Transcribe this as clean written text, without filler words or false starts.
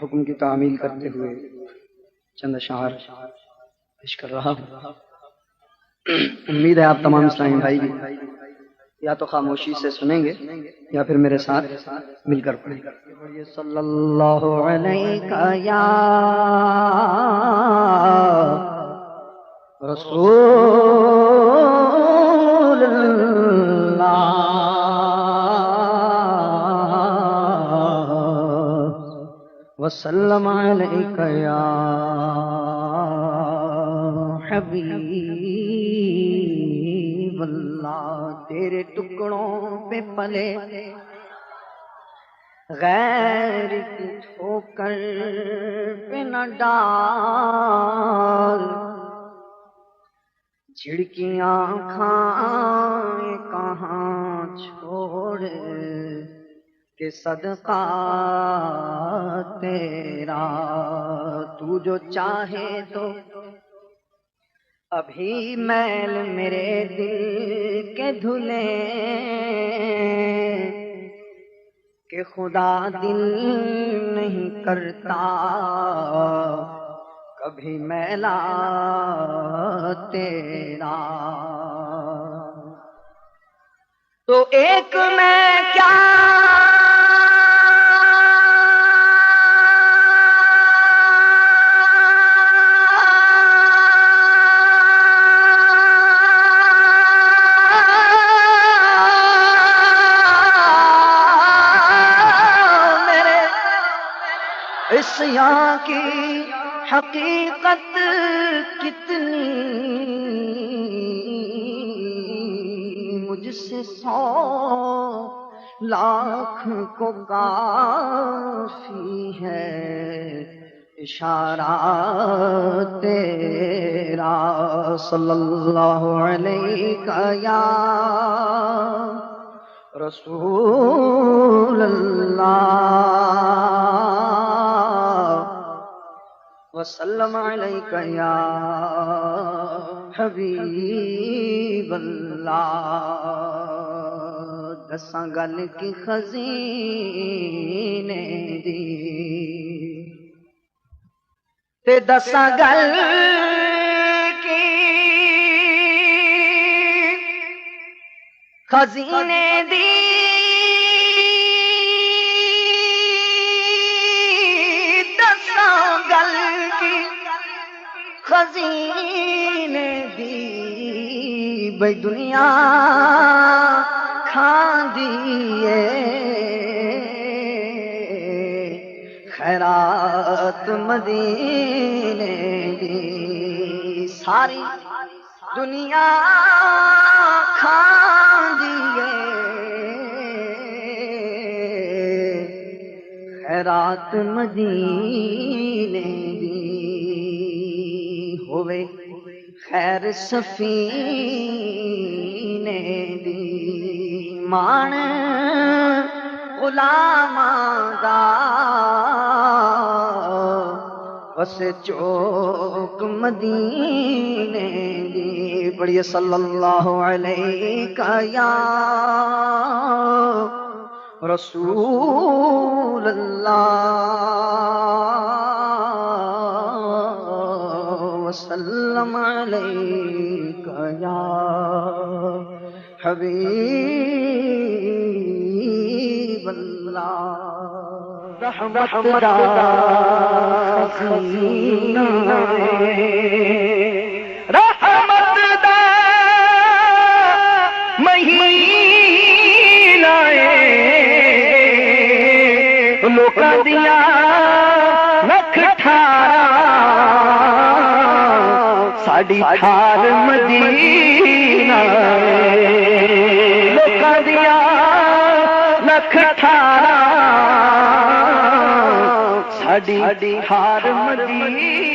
حکم کی تعمیل کرتے ہوئے چند اشعار پیش کر رہا ہوں۔ امید ہے آپ تمام اسلامی بھائی بھی یا تو خاموشی سے سنیں گے یا پھر میرے ساتھ مل کر پڑھیں گے۔ صلی اللہ علیہ یا رسول اللہ وسلم علیک یا حبیب اللہ۔ تیرے ٹکڑوں پہ پلے غیر کی ٹھوکر پہ نہ ڈال، جھڑکیاں کھائیں کہاں چھوڑ کہ صدقہ تیرا، تو جو چاہے تو ابھی میل میرے دل کے دھلے کہ خدا دل نہیں کرتا کبھی میلا تیرا۔ تو ایک میں کیا عصیاں کی حقیقت کتنی، مجھ سے 100 لاکھ کو کافی ہے اشارہ تیرا۔ صلی اللہ علیہ یا رسول اللہ وسلم علیک یا حبیب اللہ۔ دساں گل کی خزینے دی تے دساں گل کی خزینے دی، خزینے دی بھئی دنیا کھان دیئے خیرات مدینے دی، ساری دنیا کھان دیئے خیرات مدینے دی، ہوئے خیر سفینے دی، مان غلاماں دا وسے چوک مدینے دی۔ پڑھیے صلی اللہ علیہ یا رسول اللہ وسلم علیک یا حبیب اللہ۔ رحمت دا خزینہ، رحمت دا مہینہ، لوکاں دیاں لکھ ٹھارا ساڈی ٹھار مدینہ، لوکاں دیاں لکھ ٹھارا ساڈی ٹھار مدینہ۔